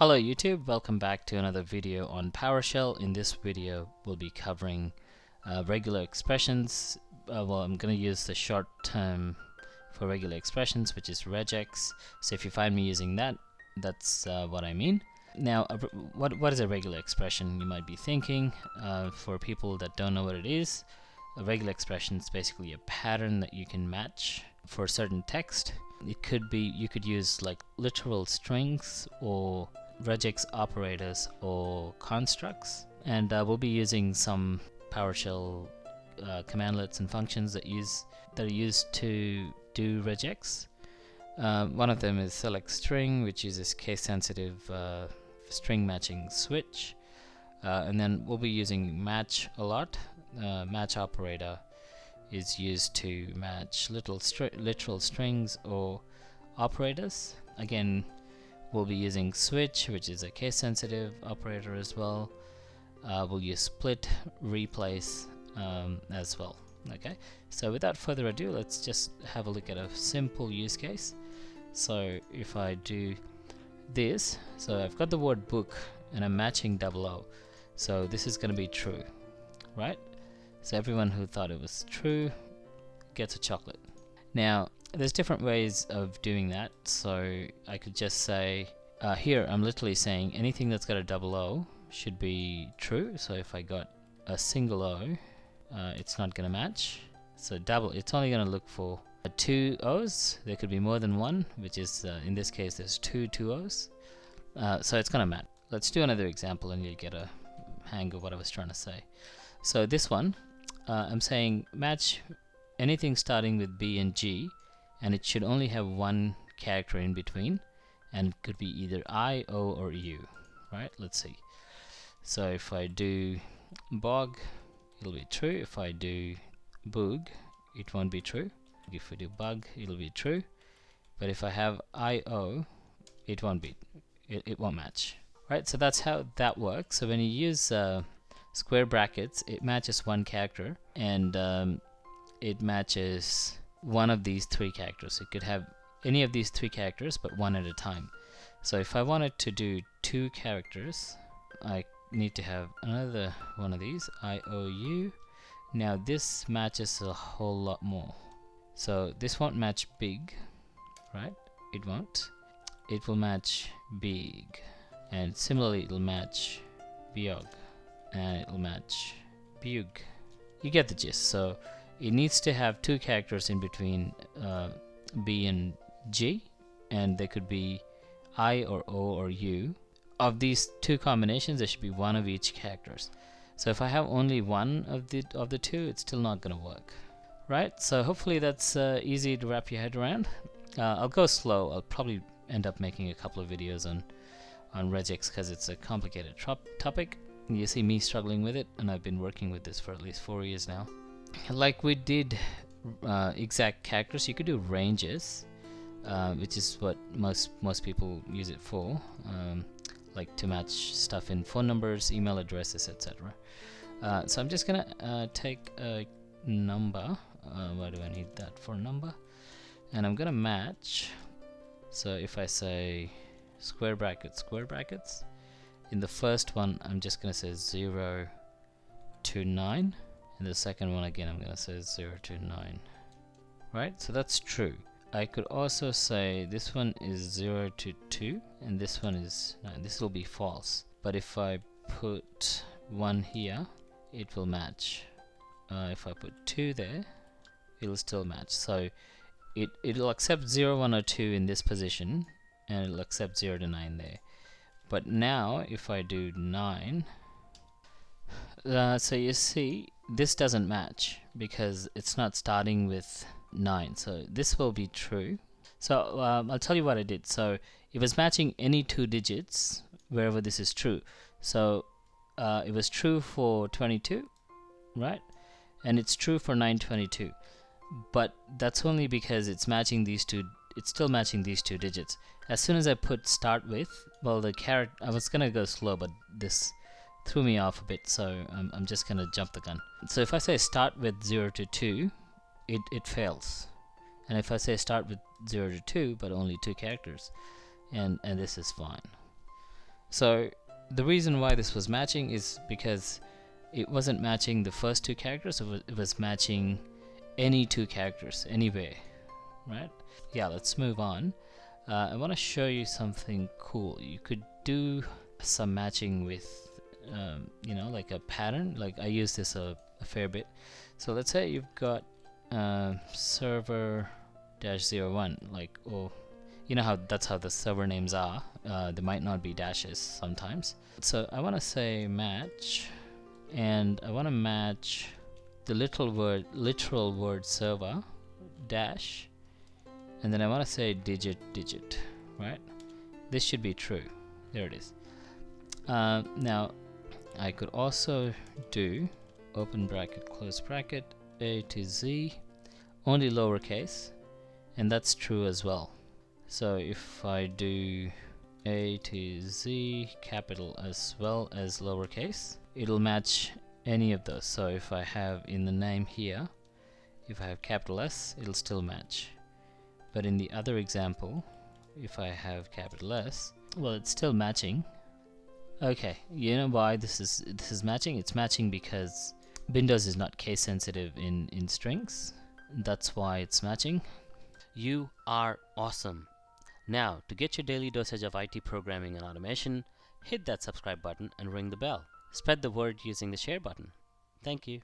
Hello YouTube, welcome back to another video on PowerShell. In this video we'll be covering regular expressions. I'm going to use the short term for regular expressions, which is regex. So if you find me using that, that's what I mean. Now what is a regular expression, you might be thinking. For people that don't know what it is, a regular expression is basically a pattern that you can match for certain text. It could be, you could use like literal strings or regex operators or constructs, and we'll be using some PowerShell commandlets and functions that are used to do regex. One of them is select string, which uses case sensitive string matching switch, and then we'll be using match a lot. Match operator is used to match literal strings or operators. Again, we'll be using switch, which is a case sensitive operator as well. We'll use split, replace as well. Okay, so without further ado, let's just have a look at a simple use case. So if I do this, so I've got the word book and I'm matching 00, so this is going to be true, right? So everyone who thought it was true gets a chocolate. Now there's different ways of doing that, so I could just say here I'm literally saying anything that's got a 00 should be true. So if I got a single O, it's not going to match. So it's only going to look for two O's. There could be more than one, which is in this case there's two O's. So it's going to match. Let's do another example and you'll get a hang of what I was trying to say. So this one, I'm saying match anything starting with B and G, and it should only have one character in between, and it could be either I, O, or U, right? Let's see. So if I do bog, it'll be true. If I do boog, it won't be true. If we do bug, it'll be true. But if I have I, O, it won't match, right? So that's how that works. So when you use square brackets, it matches one character, and it matches one of these three characters. It could have any of these three characters, but one at a time. So if I wanted to do two characters, I need to have another one of these, IOU. Now this matches a whole lot more. So this won't match big, right? It won't. It will match big, and similarly it'll match biog, and it'll match bug. You get the gist. So it needs to have two characters in between B and G, and they could be I or O or U. Of these two combinations, there should be one of each characters. So if I have only one of the two, it's still not going to work, right? So hopefully that's easy to wrap your head around. I'll go slow. I'll probably end up making a couple of videos on regex because it's a complicated topic. You see me struggling with it, and I've been working with this for at least 4 years now. Like we did exact characters, you could do ranges, which is what most people use it for, like to match stuff in phone numbers, email addresses, etc. So I'm just gonna take a number. Why do I need that for number? And I'm gonna match. So if I say square brackets, in the first one I'm just gonna say 0 to 9. And the second one again I'm going to say 0 to 9, right? So that's true. I could also say this one is 0 to 2 and this one is 9. This will be false. But if I put 1 here, it will match. If I put 2 there, it'll still match. So it'll accept 0, 1 or 2 in this position, and it'll accept 0 to 9 there. But now if I do 9, so you see this doesn't match because it's not starting with 9, so this will be true. So I'll tell you what I did. So it was matching any two digits wherever this is true. So it was true for 22, right? And it's true for 922, but that's only because it's matching these two. It's still matching these two digits. As soon as I put start with, well, the character, I was gonna go slow, but this threw me off a bit, so I'm just gonna jump the gun. So if I say start with 0 to 2, it fails. And if I say start with 0 to 2 but only two characters, and this is fine. So the reason why this was matching is because it wasn't matching the first two characters, it was matching any two characters anywhere, right? Yeah, let's move on. I want to show you something cool. You could do some matching with you know, like a pattern. Like I use this a fair bit. So let's say you've got server -01, like, or you know how that's how the server names are. There might not be dashes sometimes. So I want to say match, and I want to match the literal word server dash, and then I want to say digit, right? This should be true. There it is. Now I could also do open bracket, close bracket, A to Z, only lowercase, and that's true as well. So if I do A to Z, capital as well as lowercase, it'll match any of those. So if I have in the name here, if I have capital S, it'll still match. But in the other example, if I have capital S, well, it's still matching. Okay, you know why this is matching? It's matching because Windows is not case sensitive in strings. That's why it's matching. You are awesome. Now, to get your daily dosage of IT programming and automation, hit that subscribe button and ring the bell. Spread the word using the share button. Thank you.